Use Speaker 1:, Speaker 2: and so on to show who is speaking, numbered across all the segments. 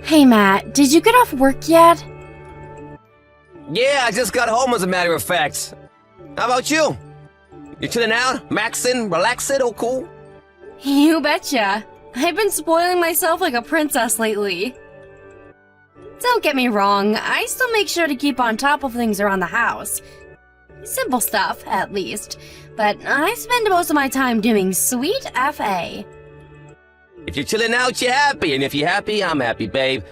Speaker 1: Hey Matt, did you get off work yet?
Speaker 2: Yeah, I just got home as a matter of fact. How about you? You chilling out, maxing, relaxing, all cool?
Speaker 1: You betcha. I've been spoiling myself like a princess lately. Don't get me wrong, I still make sure to keep on top of things around the house. Simple stuff, at least. But I spend most of my time doing sweet FA.
Speaker 2: If you're chilling out, you're happy, and if you're happy, I'm happy, babe.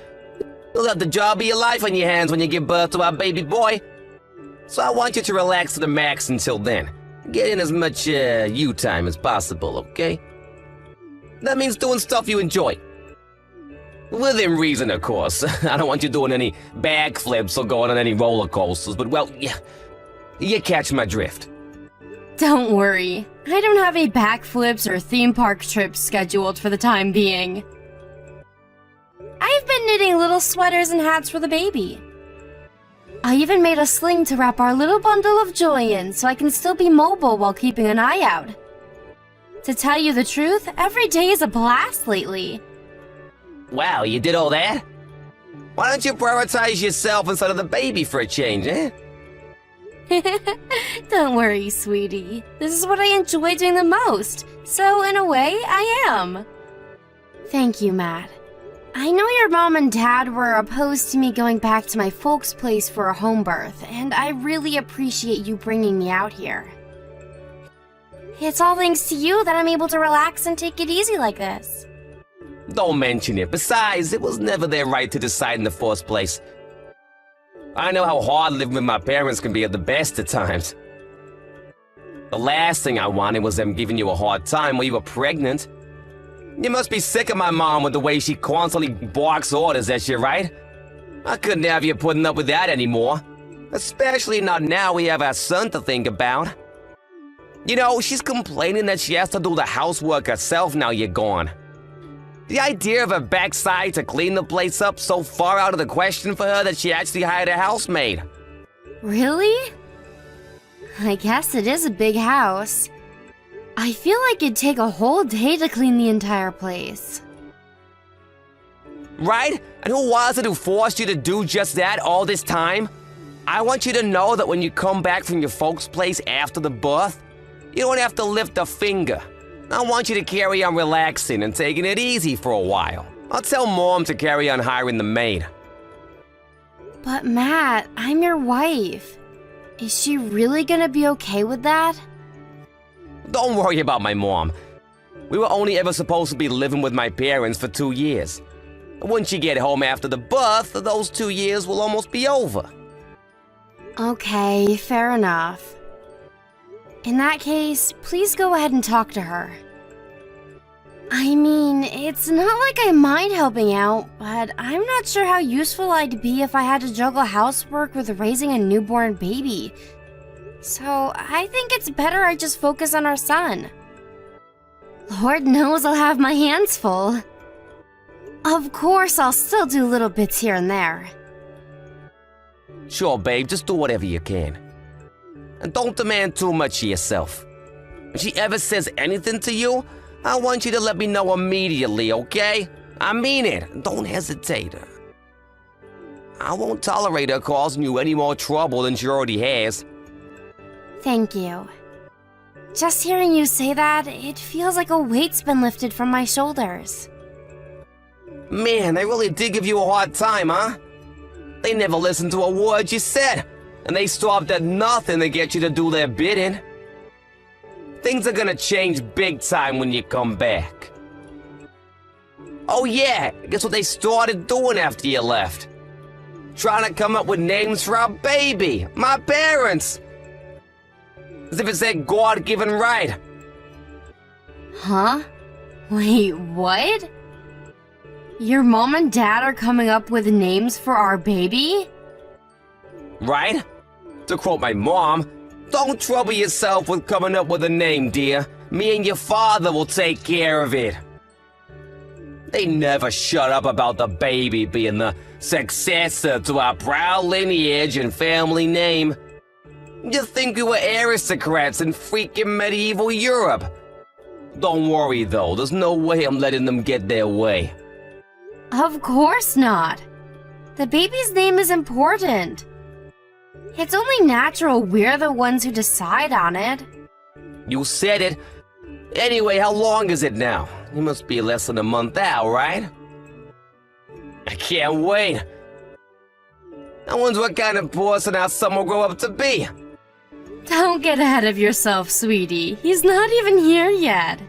Speaker 2: You'll have the job of your life on your hands when you give birth to our baby boy. So I want you to relax to the max until then. Get in as much you time as possible, okay? That means doing stuff you enjoy. Within reason, of course. I don't want you doing any backflips or going on any roller coasters, but well, yeah, you catch my drift.
Speaker 1: Don't worry, I don't have any backflips or theme park trips scheduled for the time being. I've been knitting little sweaters and hats for the baby. I even made a sling to wrap our little bundle of joy in so I can still be mobile while keeping an eye out. To tell you the truth, every day is a blast lately.
Speaker 2: Wow, you did all that? Why don't you prioritize yourself instead of the baby for a change, eh?
Speaker 1: Don't worry, sweetie. This is what I enjoy doing the most, so in a way, I am. Thank you, Matt. I know your mom and dad were opposed to me going back to my folks' place for a home birth, and I really appreciate you bringing me out here. It's all thanks to you that I'm able to relax and take it easy like this.
Speaker 2: Don't mention it. Besides, it was never their right to decide in the first place. I know how hard living with my parents can be at the best of times. The last thing I wanted was them giving you a hard time while you were pregnant. You must be sick of my mom with the way she constantly barks orders at you, right? I couldn't have you putting up with that anymore. Especially not now we have our son to think about. You know, she's complaining that she has to do the housework herself now you're gone. The idea of her backside to clean the place up so far out of the question for her that she actually hired a housemaid.
Speaker 1: Really? I guess it is a big house. I feel like it'd take a whole day to clean the entire place.
Speaker 2: Right? And who was it who forced you to do just that all this time? I want you to know that when you come back from your folks' place after the birth, you don't have to lift a finger. I want you to carry on relaxing and taking it easy for a while. I'll tell Mom to carry on hiring the maid.
Speaker 1: But Matt, I'm your wife. Is she really gonna be okay with that?
Speaker 2: Don't worry about my mom. We were only ever supposed to be living with my parents for 2 years. Once you get home after the birth, those 2 years will almost be over.
Speaker 1: Okay, fair enough. In that case, please go ahead and talk to her. I mean, it's not like I mind helping out, but I'm not sure how useful I'd be if I had to juggle housework with raising a newborn baby. So I think it's better I just focus on our son. Lord knows I'll have my hands full. Of course, I'll still do little bits here and there.
Speaker 2: Sure, babe, just do whatever you can. And don't demand too much of yourself. If she ever says anything to you, I want you to let me know immediately, okay? I mean it. Don't hesitate. I won't tolerate her causing you any more trouble than she already has.
Speaker 1: Thank you. Just hearing you say that, it feels like a weight's been lifted from my shoulders.
Speaker 2: Man, they really did give you a hard time, huh? They never listened to a word you said. And they stopped at nothing to get you to do their bidding. Things are gonna change big time when you come back. Oh yeah, guess what they started doing after you left? Trying to come up with names for our baby, my parents. As if it's their God-given right.
Speaker 1: Huh? Wait, what? Your mom and dad are coming up with names for our baby?
Speaker 2: Right? To quote my mom, don't trouble yourself with coming up with a name, dear. Me and your father will take care of it. They never shut up about the baby being the successor to our proud lineage and family name. You think we were aristocrats in freaking medieval Europe. Don't worry though, there's no way I'm letting them get their way.
Speaker 1: Of course not. The baby's name is important. It's only natural we're the ones who decide on it.
Speaker 2: You said it. Anyway, how long is it now? It must be less than a month out, right? I can't wait. I wonder what kind of person our son will grow up to be.
Speaker 1: Don't get ahead of yourself, sweetie. He's not even here yet.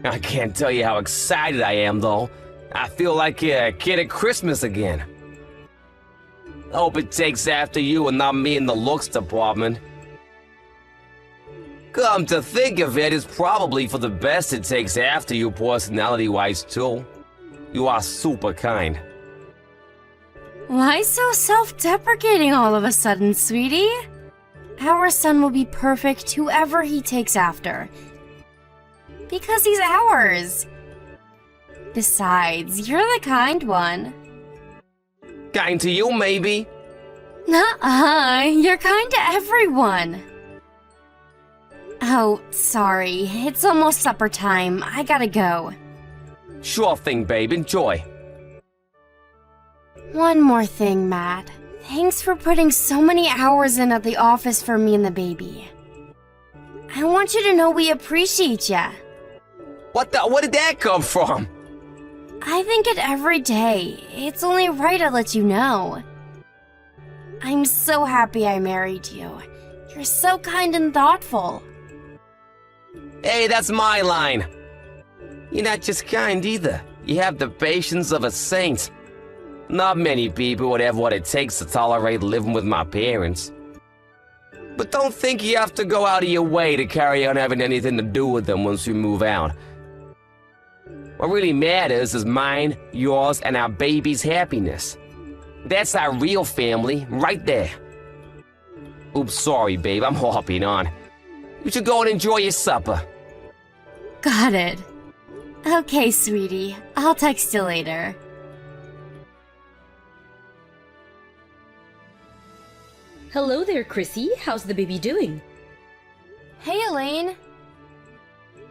Speaker 2: I can't tell you how excited I am, though. I feel like a kid at Christmas again. I hope it takes after you and not me in the looks department. Come to think of it, it's probably for the best it takes after you personality-wise, too. You are super kind.
Speaker 1: Why so self-deprecating all of a sudden, sweetie? Our son will be perfect whoever he takes after. Because he's ours. Besides, you're the kind one.
Speaker 2: Kind to you, maybe?
Speaker 1: Nuh-uh, you're kind to everyone. Oh, sorry. It's almost supper time. I gotta go.
Speaker 2: Sure thing, babe. Enjoy.
Speaker 1: One more thing, Matt. Thanks for putting so many hours in at the office for me and the baby. I want you to know we appreciate ya.
Speaker 2: Where did that come from?
Speaker 1: I think it every day. It's only right I let you know. I'm so happy I married you. You're so kind and thoughtful.
Speaker 2: Hey, that's my line. You're not just kind either. You have the patience of a saint. Not many people would have what it takes to tolerate living with my parents. But don't think you have to go out of your way to carry on having anything to do with them once we move out. What really matters is mine, yours, and our baby's happiness. That's our real family, right there. Oops, sorry, babe, I'm hopping on. You should go and enjoy your supper.
Speaker 1: Got it. Okay, sweetie. I'll text you later.
Speaker 3: Hello there, Chrissy. How's the baby doing?
Speaker 1: Hey, Elaine.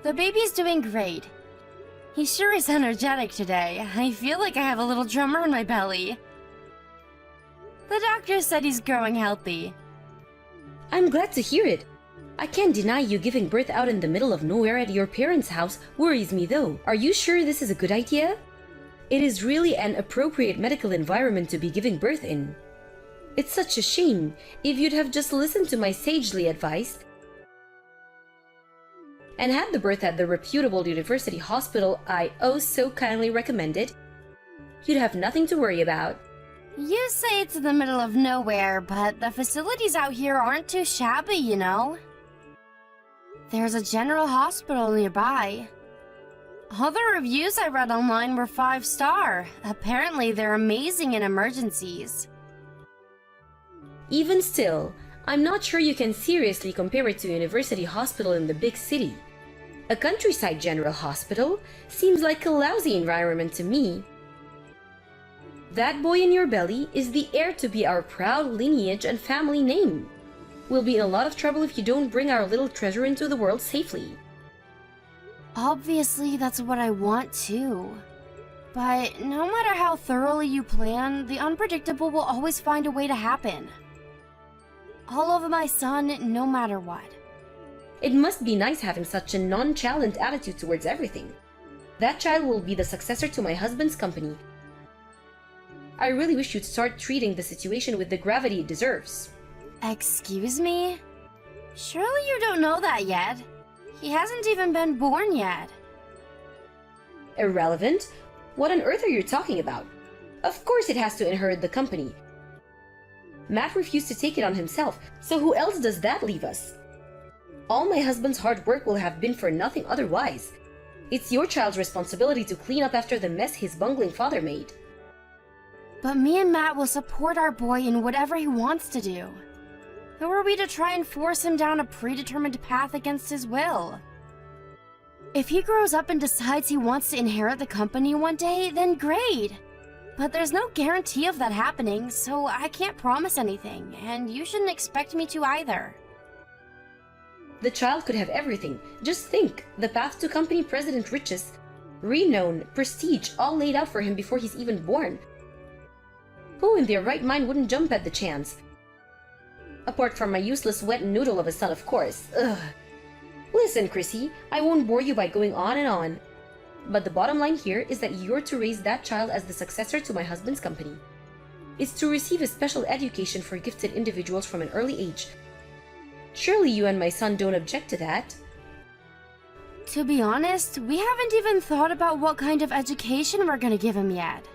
Speaker 1: The baby's doing great. He sure is energetic today. I feel like I have a little drummer in my belly. The doctor said he's growing healthy.
Speaker 3: I'm glad to hear it. I can't deny you giving birth out in the middle of nowhere at your parents' house worries me though. Are you sure this is a good idea? It is really an appropriate medical environment to be giving birth in. It's such a shame. If you'd have just listened to my sagely advice and had the birth at the reputable university hospital I oh so kindly recommended, you'd have nothing to worry about.
Speaker 1: You say it's in the middle of nowhere, but the facilities out here aren't too shabby, you know? There's a general hospital nearby. All the reviews I read online were 5-star. Apparently, they're amazing in emergencies.
Speaker 3: Even still, I'm not sure you can seriously compare it to a university hospital in the big city. A countryside general hospital seems like a lousy environment to me. That boy in your belly is the heir to be our proud lineage and family name. We'll be in a lot of trouble if you don't bring our little treasure into the world safely.
Speaker 1: Obviously, that's what I want too. But no matter how thoroughly you plan, the unpredictable will always find a way to happen. All over my son, no matter what.
Speaker 3: It must be nice having such a nonchalant attitude towards everything. That child will be the successor to my husband's company. I really wish you'd start treating the situation with the gravity it deserves.
Speaker 1: Excuse me? Surely you don't know that yet. He hasn't even been born yet.
Speaker 3: Irrelevant? What on earth are you talking about? Of course it has to inherit the company. Matt refused to take it on himself, so who else does that leave us? All my husband's hard work will have been for nothing otherwise. It's your child's responsibility to clean up after the mess his bungling father made.
Speaker 1: But me and Matt will support our boy in whatever he wants to do. Who are we to try and force him down a predetermined path against his will? If he grows up and decides he wants to inherit the company one day, then great. But there's no guarantee of that happening, so I can't promise anything, and you shouldn't expect me to either.
Speaker 3: The child could have everything. Just think, the path to company president riches renown, prestige, all laid out for him before he's even born. Who in their right mind wouldn't jump at the chance? Apart from my useless wet noodle of a son, of course. Ugh. Listen, Chrissy, I won't bore you by going on and on. But the bottom line here is that you're to raise that child as the successor to my husband's company. It's to receive a special education for gifted individuals from an early age. Surely you and my son don't object to that?
Speaker 1: To be honest, we haven't even thought about what kind of education we're gonna give him yet.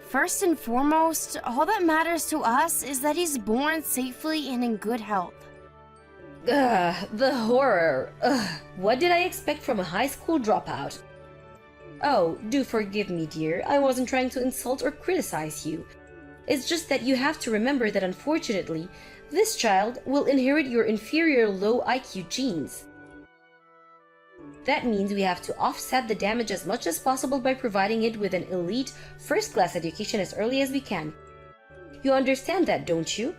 Speaker 1: First and foremost, all that matters to us is that he's born safely and in good health.
Speaker 3: Ugh, the horror. Ugh, what did I expect from a high school dropout? Oh, do forgive me, dear. I wasn't trying to insult or criticize you. It's just that you have to remember that unfortunately, this child will inherit your inferior low IQ genes. That means we have to offset the damage as much as possible by providing it with an elite, first-class education as early as we can. You understand that, don't you?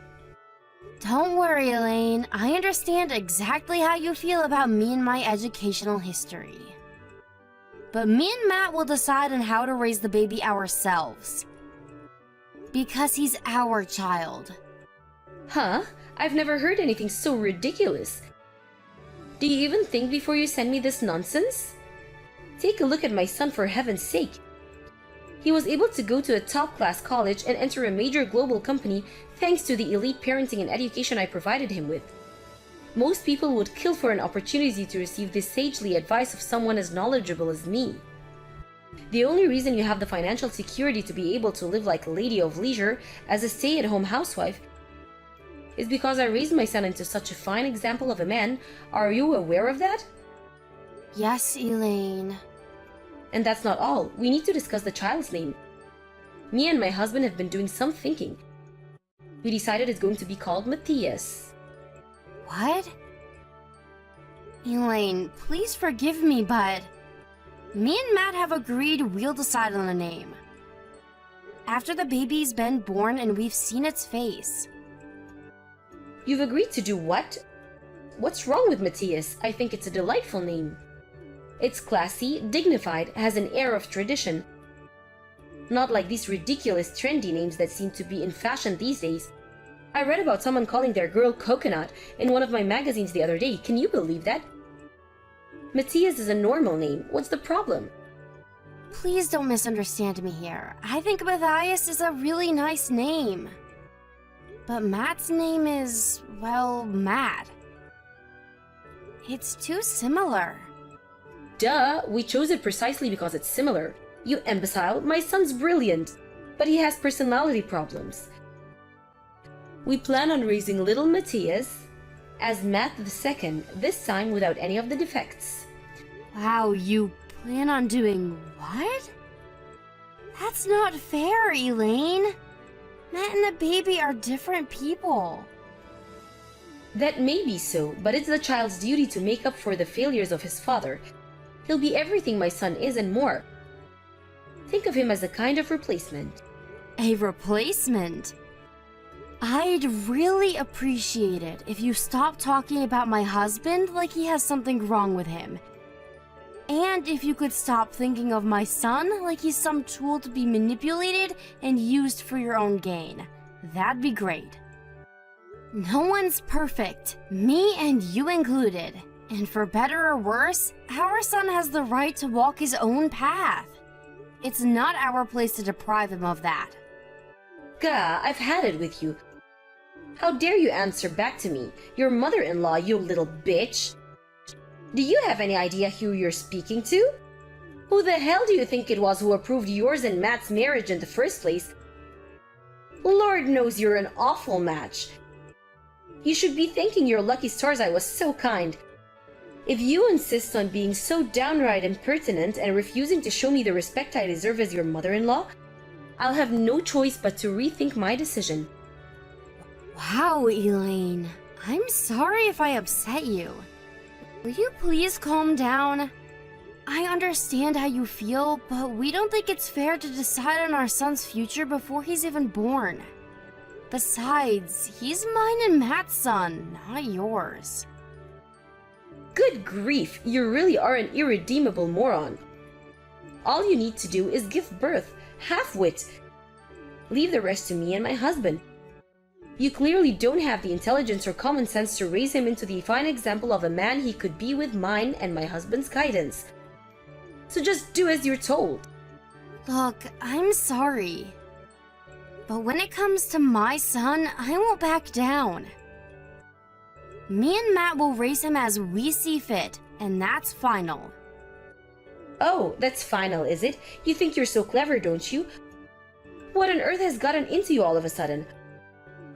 Speaker 1: Don't worry, Elaine. I understand exactly how you feel about me and my educational history. But me and Matt will decide on how to raise the baby ourselves. Because he's our child.
Speaker 3: Huh? I've never heard anything so ridiculous. Do you even think before you send me this nonsense? Take a look at my son, for heaven's sake. He was able to go to a top-class college and enter a major global company thanks to the elite parenting and education I provided him with. Most people would kill for an opportunity to receive this sagely advice of someone as knowledgeable as me. The only reason you have the financial security to be able to live like a lady of leisure as a stay-at-home housewife is because I raised my son into such a fine example of a man. Are you aware of that?
Speaker 1: Yes, Elaine.
Speaker 3: And that's not all. We need to discuss the child's name. Me and my husband have been doing some thinking. We decided it's going to be called Matthias.
Speaker 1: What? Elaine, please forgive me, but me and Matt have agreed we'll decide on a name. After the baby's been born and we've seen its face.
Speaker 3: You've agreed to do what? What's wrong with Matthias? I think it's a delightful name. It's classy, dignified, has an air of tradition. Not like these ridiculous trendy names that seem to be in fashion these days. I read about someone calling their girl Coconut in one of my magazines the other day. Can you believe that? Matthias is a normal name. What's the problem?
Speaker 1: Please don't misunderstand me here. I think Matthias is a really nice name. But Matt's name is, well, Matt. It's too similar.
Speaker 3: Duh, we chose it precisely because it's similar. You imbecile, my son's brilliant, but he has personality problems. We plan on raising little Matthias as Matt II, this time without any of the defects.
Speaker 1: Wow, you plan on doing what? That's not fair, Elaine. Matt and the baby are different people.
Speaker 3: That may be so, but it's the child's duty to make up for the failures of his father. He'll be everything my son is and more. Think of him as a kind of replacement.
Speaker 1: A replacement? I'd really appreciate it if you stopped talking about my husband like he has something wrong with him. And if you could stop thinking of my son like he's some tool to be manipulated and used for your own gain. That'd be great. No one's perfect, me and you included. And for better or worse, our son has the right to walk his own path. It's not our place to deprive him of that.
Speaker 3: Gah, I've had it with you. How dare you answer back to me, your mother-in-law, you little bitch? Do you have any idea who you're speaking to? Who the hell do you think it was who approved yours and Matt's marriage in the first place? Lord knows you're an awful match. You should be thanking your lucky stars I was so kind. If you insist on being so downright impertinent and refusing to show me the respect I deserve as your mother-in-law, I'll have no choice but to rethink my decision.
Speaker 1: Wow, Elaine. I'm sorry if I upset you. Will you please calm down? I understand how you feel, but we don't think it's fair to decide on our son's future before he's even born. Besides, he's mine and Matt's son, not yours.
Speaker 3: Good grief, you really are an irredeemable moron. All you need to do is give birth, half-wit. Leave the rest to me and my husband. You clearly don't have the intelligence or common sense to raise him into the fine example of a man he could be with mine and my husband's guidance. So just do as you're told.
Speaker 1: Look, I'm sorry. But when it comes to my son, I won't back down. Me and Matt will raise him as we see fit, and that's final.
Speaker 3: Oh, that's final, is it? You think you're so clever, don't you? What on earth has gotten into you all of a sudden?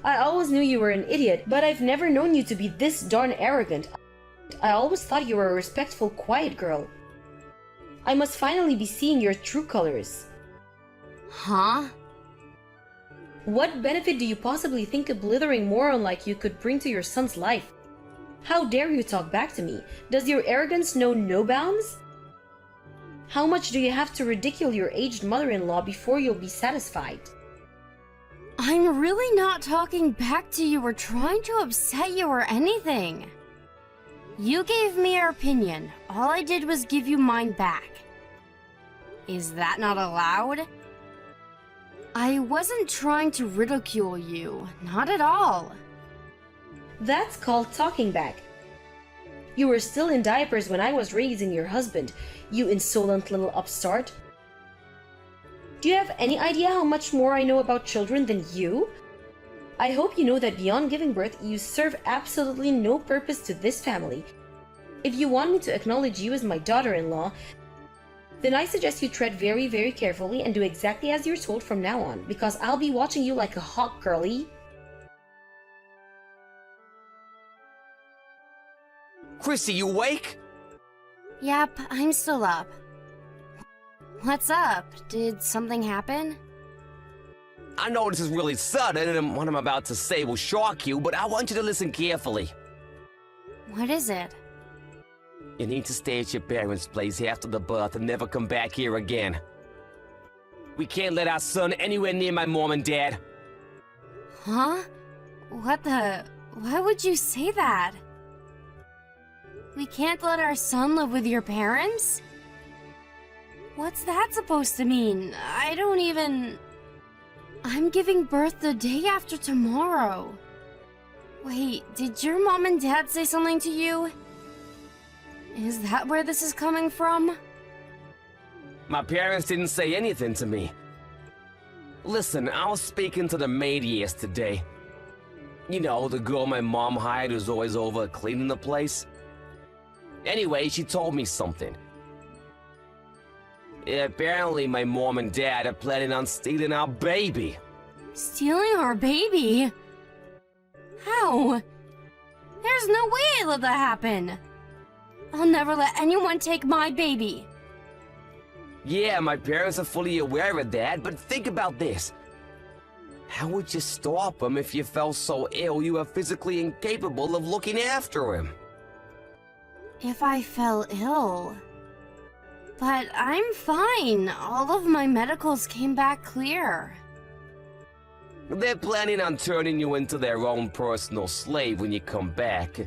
Speaker 3: I always knew you were an idiot, but I've never known you to be this darn arrogant. I always thought you were a respectful, quiet girl. I must finally be seeing your true colors.
Speaker 1: Huh?
Speaker 3: What benefit do you possibly think a blithering moron like you could bring to your son's life? How dare you talk back to me? Does your arrogance know no bounds? How much do you have to ridicule your aged mother-in-law before you'll be satisfied?
Speaker 1: I'm really not talking back to you or trying to upset you or anything. You gave me your opinion. All I did was give you mine back. Is that not allowed? I wasn't trying to ridicule you. Not at all.
Speaker 3: That's called talking back. You were still in diapers when I was raising your husband, you insolent little upstart. Do you have any idea how much more I know about children than you? I hope you know that beyond giving birth, you serve absolutely no purpose to this family. If you want me to acknowledge you as my daughter-in-law, then I suggest you tread very, very carefully and do exactly as you're told from now on, because I'll be watching you like a hawk, girlie.
Speaker 2: Chrissy, you awake?
Speaker 1: Yep, I'm still up. What's up? Did something happen?
Speaker 2: I know this is really sudden and what I'm about to say will shock you, but I want you to listen carefully.
Speaker 1: What is it?
Speaker 2: You need to stay at your parents' place after the birth and never come back here again. We can't let our son anywhere near my mom and dad.
Speaker 1: Huh? What the... Why would you say that? We can't let our son live with your parents? What's that supposed to mean? I don't even... I'm giving birth the day after tomorrow. Wait, did your mom and dad say something to you? Is that where this is coming from?
Speaker 2: My parents didn't say anything to me. Listen, I was speaking to the maid yesterday. You know, the girl my mom hired who's always over cleaning the place. Anyway, she told me something. Apparently, my mom and dad are planning on stealing our baby.
Speaker 1: Stealing our baby? How? There's no way I let that happen. I'll never let anyone take my baby.
Speaker 2: Yeah, my parents are fully aware of that, but think about this. How would you stop him if you felt so ill you were physically incapable of looking after him?
Speaker 1: If I fell ill... But I'm fine. All of my medicals came back clear.
Speaker 2: They're planning on turning you into their own personal slave when you come back.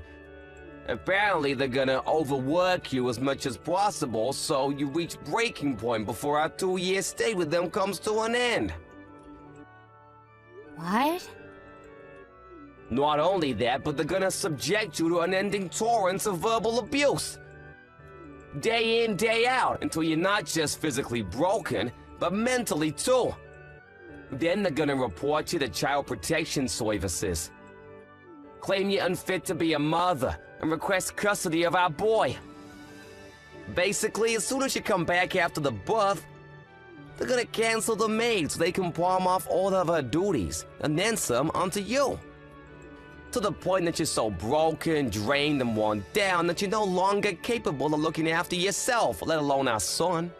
Speaker 2: Apparently, they're gonna overwork you as much as possible so you reach breaking point before our 2-year stay with them comes to an end.
Speaker 1: What?
Speaker 2: Not only that, but they're gonna subject you to unending torrents of verbal abuse. Day in, day out, until you're not just physically broken, but mentally too. Then they're gonna report you to Child Protection Services. Claim you're unfit to be a mother, and request custody of our boy. Basically, as soon as you come back after the birth, they're gonna cancel the maid so they can palm off all of her duties, and then some onto you. To the point that you're so broken, drained, and worn down that you're no longer capable of looking after yourself, let alone our son.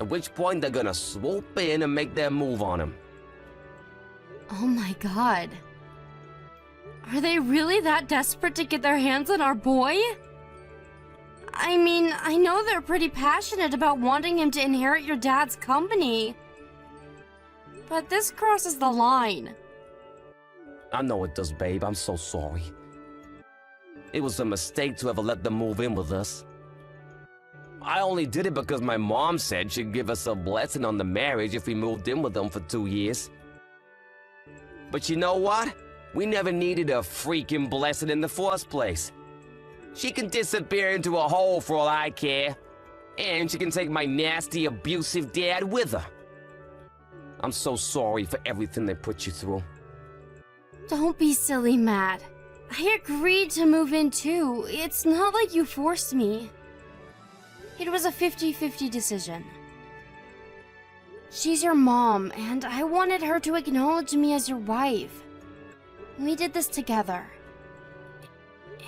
Speaker 2: At which point they're gonna swoop in and make their move on him.
Speaker 1: Oh my god. Are they really that desperate to get their hands on our boy? I mean, I know they're pretty passionate about wanting him to inherit your dad's company. But this crosses the line.
Speaker 2: I know it does, babe. I'm so sorry. It was a mistake to ever let them move in with us. I only did it because my mom said she'd give us a blessing on the marriage if we moved in with them for 2 years. But you know what? We never needed a freaking blessing in the first place. She can disappear into a hole for all I care. And she can take my nasty, abusive dad with her. I'm so sorry for everything they put you through.
Speaker 1: Don't be silly, Matt. I agreed to move in too. It's not like you forced me. It was a 50-50 decision. She's your mom, and I wanted her to acknowledge me as your wife. We did this together.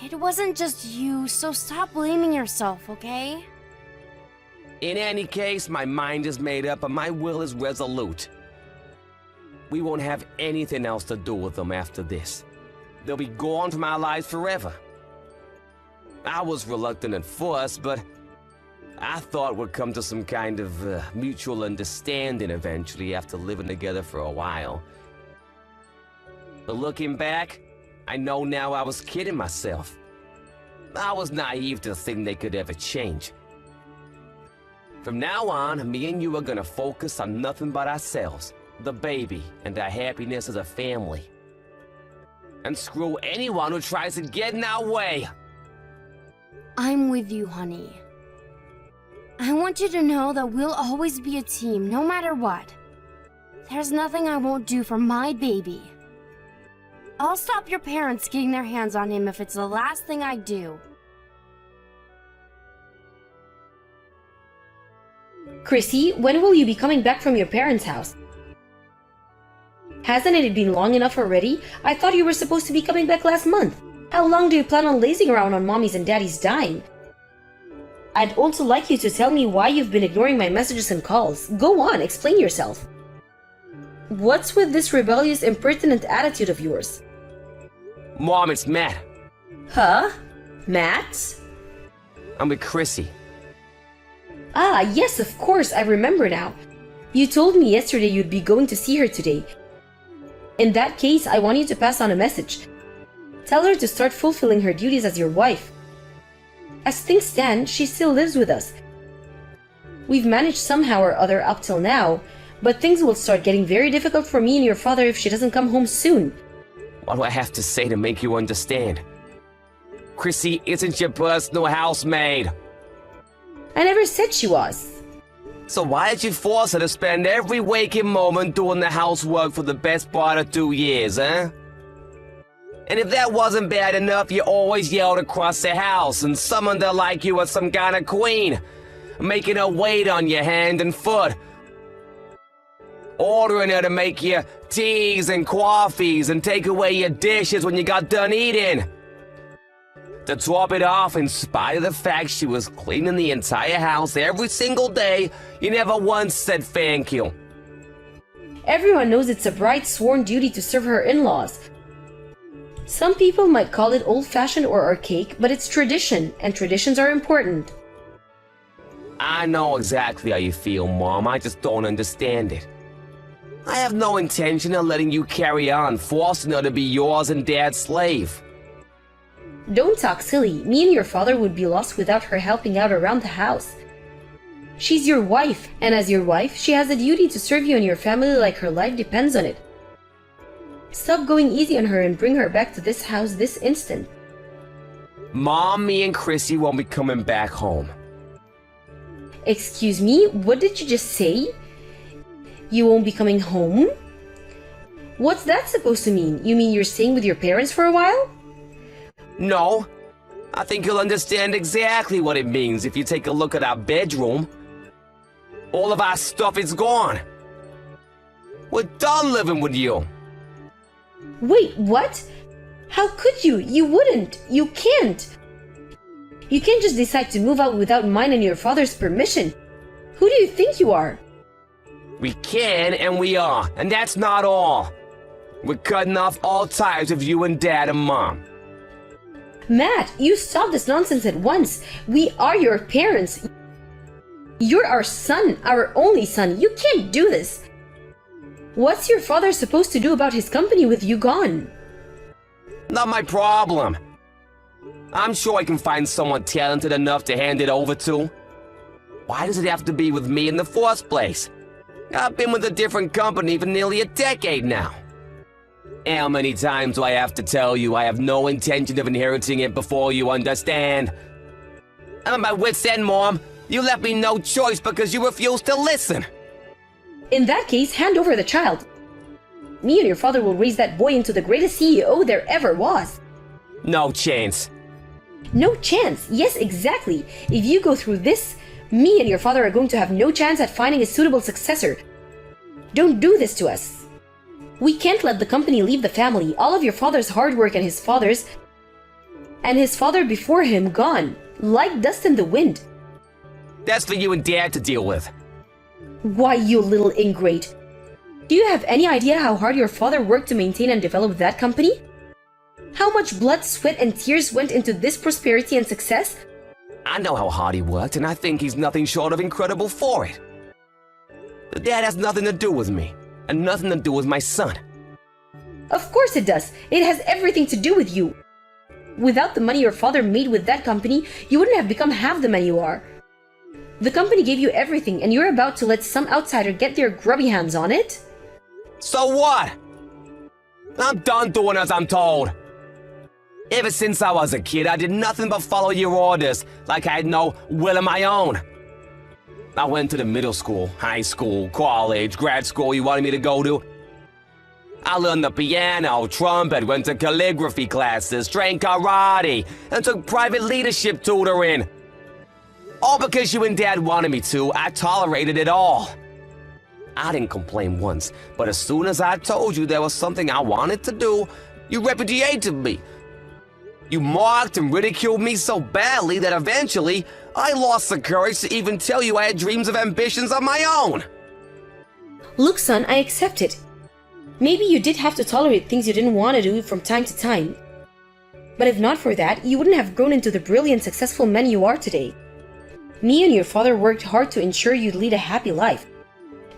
Speaker 1: It wasn't just you, so stop blaming yourself, okay?
Speaker 2: In any case, my mind is made up and my will is resolute. We won't have anything else to do with them after this. They'll be gone from our lives forever. I was reluctant at first, but I thought we'd come to some kind of mutual understanding eventually after living together for a while. But looking back, I know now I was kidding myself. I was naive to think they could ever change. From now on, me and you are gonna focus on nothing but ourselves, the baby, and our happiness as a family. And screw anyone who tries to get in our way.
Speaker 1: I'm with you, honey. I want you to know that we'll always be a team, no matter what. There's nothing I won't do for my baby. I'll stop your parents getting their hands on him if it's the last thing I do.
Speaker 3: Chrissy, when will you be coming back from your parents' house? Hasn't it been long enough already? I thought you were supposed to be coming back last month. How long do you plan on lazing around on mommy's and daddy's dime? I'd also like you to tell me why you've been ignoring my messages and calls. Go on, explain yourself. What's with this rebellious, impertinent attitude of yours?
Speaker 2: Mom, it's Matt.
Speaker 3: Huh? Matt?
Speaker 2: I'm with Chrissy.
Speaker 3: Ah, yes, of course, I remember now. You told me yesterday you'd be going to see her today. In that case, I want you to pass on a message. Tell her to start fulfilling her duties as your wife. As things stand, she still lives with us. We've managed somehow or other up till now, but things will start getting very difficult for me and your father if she doesn't come home soon.
Speaker 2: What do I have to say to make you understand? Chrissy isn't your personal housemaid.
Speaker 3: I never said she was.
Speaker 2: So why did you force her to spend every waking moment doing the housework for the best part of 2 years, huh? And if that wasn't bad enough, you always yelled across the house and summoned her like you were some kind of queen, making her wait on your hand and foot, ordering her to make you teas and coffees and take away your dishes when you got done eating. To top it off, in spite of the fact she was cleaning the entire house every single day, you never once said thank you.
Speaker 3: Everyone knows it's a bride's sworn duty to serve her in-laws. Some people might call it old-fashioned or archaic, but it's tradition, and traditions are important.
Speaker 2: I know exactly how you feel, Mom. I just don't understand it. I have no intention of letting you carry on, forcing her to be yours and Dad's slave.
Speaker 3: Don't talk silly. Me and your father would be lost without her helping out around the house. She's your wife, and as your wife, she has a duty to serve you and your family like her life depends on it. Stop going easy on her and bring her back to this house this instant.
Speaker 2: Mom, me and Chrissy won't be coming back home.
Speaker 3: Excuse me, what did you just say? You won't be coming home? What's that supposed to mean? You mean you're staying with your parents for a while?
Speaker 2: No. I think you'll understand exactly what it means if you take a look at our bedroom. All of our stuff is gone. We're done living with you.
Speaker 3: Wait, what? How could you? You wouldn't. You can't. You can't just decide to move out without mine and your father's permission. Who do you think you are?
Speaker 2: We can and we are, and that's not all. We're cutting off all ties with you and Dad and Mom.
Speaker 3: Matt, you stop this nonsense at once. We are your parents. You're our son, our only son. You can't do this. What's your father supposed to do about his company with you gone?
Speaker 2: Not my problem. I'm sure I can find someone talented enough to hand it over to. Why does it have to be with me in the first place? I've been with a different company for nearly a decade now. How many times do I have to tell you I have no intention of inheriting it before you understand? I'm at my wit's end, Mom. You left me no choice because you refused to listen.
Speaker 3: In that case, hand over the child. Me and your father will raise that boy into the greatest CEO there ever was.
Speaker 2: No chance.
Speaker 3: No chance. Yes, exactly. If you go through this, me and your father are going to have no chance at finding a suitable successor. Don't do this to us. We can't let the company leave the family. All of your father's hard work and his father before him gone, like dust in the wind.
Speaker 2: That's for you and Dad to deal with.
Speaker 3: Why, you little ingrate. Do you have any idea how hard your father worked to maintain and develop that company? How much blood, sweat, and tears went into this prosperity and success?
Speaker 2: I know how hard he worked, and I think he's nothing short of incredible for it. But Dad has nothing to do with me, and nothing to do with my son.
Speaker 3: Of course it does. It has everything to do with you. Without the money your father made with that company, you wouldn't have become half the man you are. The company gave you everything, and you're about to let some outsider get their grubby hands on it?
Speaker 2: So what? I'm done doing as I'm told. Ever since I was a kid, I did nothing but follow your orders, like I had no will of my own. I went to the middle school, high school, college, grad school you wanted me to go to. I learned the piano, trumpet, went to calligraphy classes, trained karate, and took private leadership tutoring. All because you and Dad wanted me to, I tolerated it all. I didn't complain once, but as soon as I told you there was something I wanted to do, you repudiated me. You mocked and ridiculed me so badly that eventually I lost the courage to even tell you I had dreams of ambitions of my own.
Speaker 3: Look, son, I accept it. Maybe you did have to tolerate things you didn't want to do from time to time. But if not for that, you wouldn't have grown into the brilliant, successful man you are today. Me and your father worked hard to ensure you'd lead a happy life.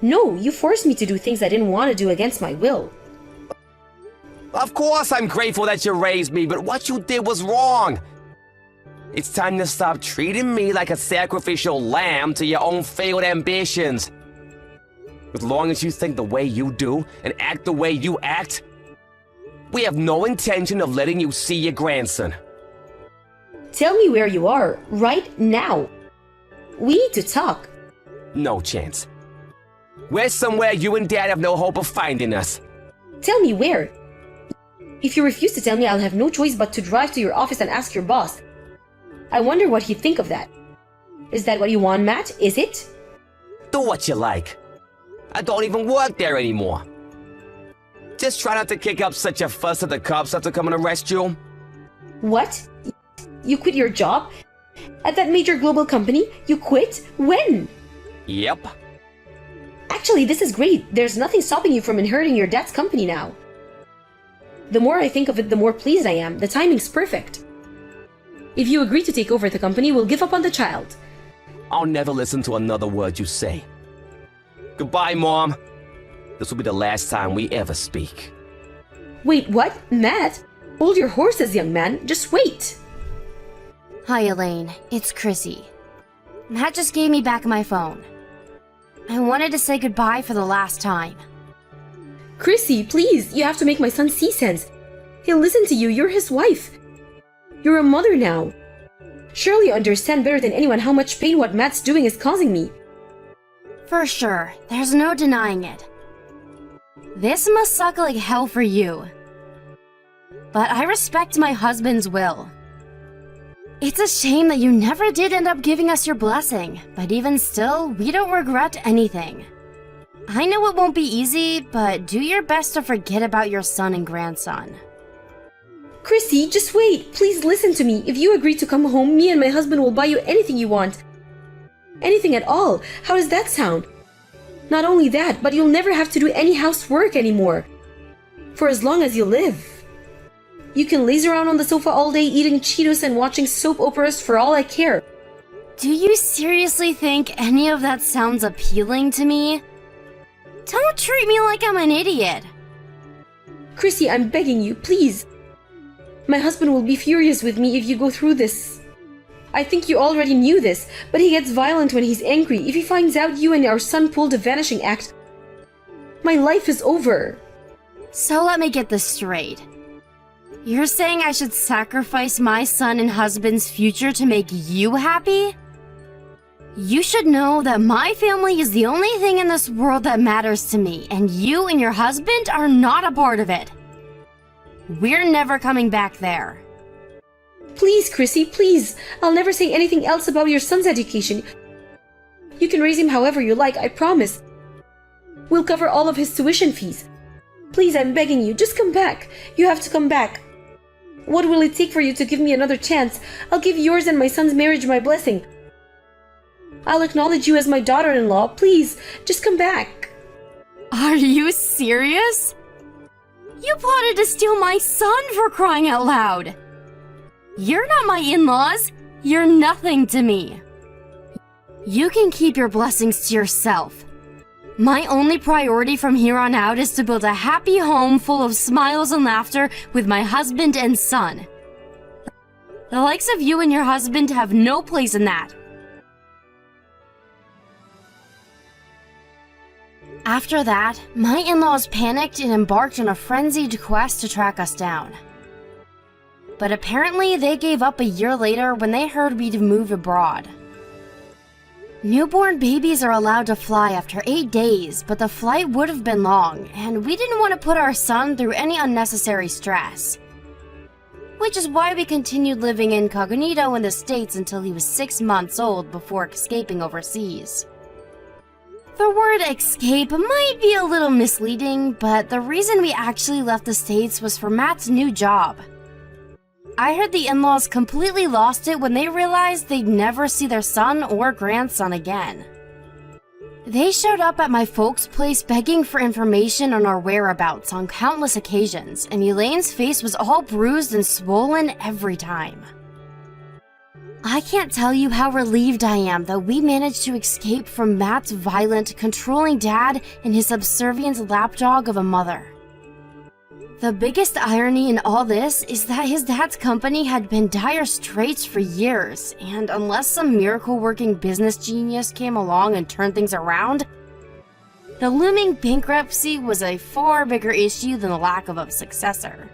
Speaker 3: No, you forced me to do things I didn't want to do against my will.
Speaker 2: Of course I'm grateful that you raised me, but what you did was wrong. It's time to stop treating me like a sacrificial lamb to your own failed ambitions. As long as you think the way you do and act the way you act, we have no intention of letting you see your grandson.
Speaker 3: Tell me where you are, right now. We need to talk.
Speaker 2: No chance. We're somewhere you and Dad have no hope of finding us.
Speaker 3: Tell me where. If you refuse to tell me, I'll have no choice but to drive to your office and ask your boss. I wonder what he'd think of that. Is that what you want, Matt? Is it?
Speaker 2: Do what you like. I don't even work there anymore. Just try not to kick up such a fuss that the cops have to come and arrest you.
Speaker 3: What? You quit your job? At that major global company? You quit? When?
Speaker 2: Yep.
Speaker 3: Actually, this is great. There's nothing stopping you from inheriting your dad's company now. The more I think of it, the more pleased I am. The timing's perfect. If you agree to take over the company, we'll give up on the child.
Speaker 2: I'll never listen to another word you say. Goodbye, Mom. This will be the last time we ever speak.
Speaker 3: Wait, what? Matt? Hold your horses, young man. Just wait.
Speaker 1: Hi, Elaine. It's Chrissy. Matt just gave me back my phone. I wanted to say goodbye for the last time.
Speaker 3: Chrissy, please, you have to make my son see sense. He'll listen to you. You're his wife. You're a mother now. Surely you understand better than anyone how much pain what Matt's doing is causing me.
Speaker 1: For sure, there's no denying it. This must suck like hell for you. But I respect my husband's will. It's a shame that you never did end up giving us your blessing, but even still, we don't regret anything. I know it won't be easy, but do your best to forget about your son and grandson.
Speaker 3: Chrissy, just wait. Please listen to me. If you agree to come home, me and my husband will buy you anything you want. Anything at all. How does that sound? Not only that, but you'll never have to do any housework anymore. For as long as you live. You can laze around on the sofa all day eating Cheetos and watching soap operas for all I care.
Speaker 1: Do you seriously think any of that sounds appealing to me? Don't treat me like I'm an idiot.
Speaker 3: Chrissy, I'm begging you, please. My husband will be furious with me if you go through this. I think you already knew this, but he gets violent when he's angry. If he finds out you and our son pulled a vanishing act, my life is over.
Speaker 1: So let me get this straight. You're saying I should sacrifice my son and husband's future to make you happy? You should know that my family is the only thing in this world that matters to me, and you and your husband are not a part of it. We're never coming back there.
Speaker 3: Please, Chrissy, please. I'll never say anything else about your son's education. You can raise him however you like, I promise. We'll cover all of his tuition fees. Please, I'm begging you, just come back. You have to come back. What will it take for you to give me another chance? I'll give yours and my son's marriage my blessing. I'll acknowledge you as my daughter-in-law. Please, just come back.
Speaker 1: Are you serious? You plotted to steal my son, for crying out loud. You're not my in-laws. You're nothing to me. You can keep your blessings to yourself. My only priority from here on out is to build a happy home full of smiles and laughter with my husband and son. The likes of you and your husband have no place in that. After that, my in-laws panicked and embarked on a frenzied quest to track us down. But apparently they gave up a year later when they heard we'd moved abroad. Newborn babies are allowed to fly after 8 days, but the flight would have been long, and we didn't want to put our son through any unnecessary stress. Which is why we continued living incognito in the States until he was 6 months old before escaping overseas. The word escape might be a little misleading, but the reason we actually left the States was for Matt's new job. I heard the in-laws completely lost it when they realized they'd never see their son or grandson again. They showed up at my folks' place begging for information on our whereabouts on countless occasions, and Elaine's face was all bruised and swollen every time. I can't tell you how relieved I am that we managed to escape from Matt's violent, controlling dad and his subservient lapdog of a mother. The biggest irony in all this is that his dad's company had been dire straits for years, and unless some miracle-working business genius came along and turned things around, the looming bankruptcy was a far bigger issue than the lack of a successor.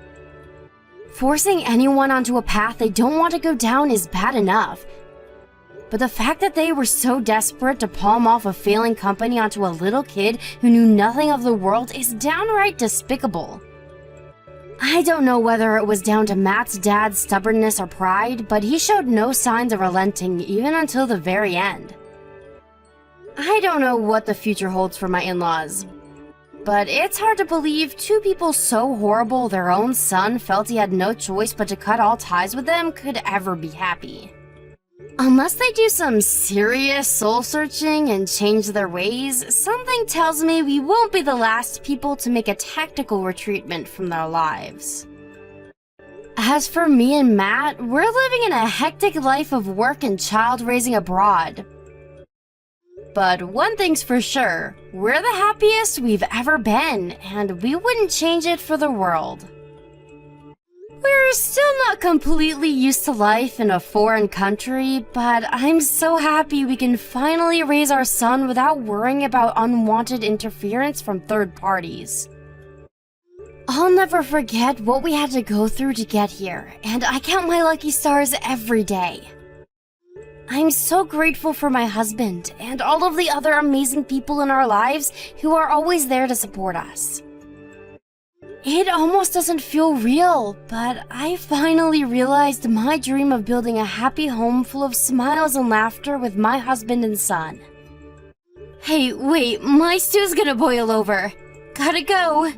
Speaker 1: Forcing anyone onto a path they don't want to go down is bad enough, but the fact that they were so desperate to palm off a failing company onto a little kid who knew nothing of the world is downright despicable. I don't know whether it was down to Matt's dad's stubbornness or pride, but he showed no signs of relenting even until the very end. I don't know what the future holds for my in-laws, but it's hard to believe two people so horrible their own son felt he had no choice but to cut all ties with them could ever be happy. Unless they do some serious soul-searching and change their ways, something tells me we won't be the last people to make a tactical retreatment from their lives. As for me and Matt, we're living in a hectic life of work and child-raising abroad. But one thing's for sure, we're the happiest we've ever been, and we wouldn't change it for the world. We're still not completely used to life in a foreign country, but I'm so happy we can finally raise our son without worrying about unwanted interference from third parties. I'll never forget what we had to go through to get here, and I count my lucky stars every day. I'm so grateful for my husband and all of the other amazing people in our lives who are always there to support us. It almost doesn't feel real, but I finally realized my dream of building a happy home full of smiles and laughter with my husband and son. Hey, wait, my stew's gonna boil over. Gotta go.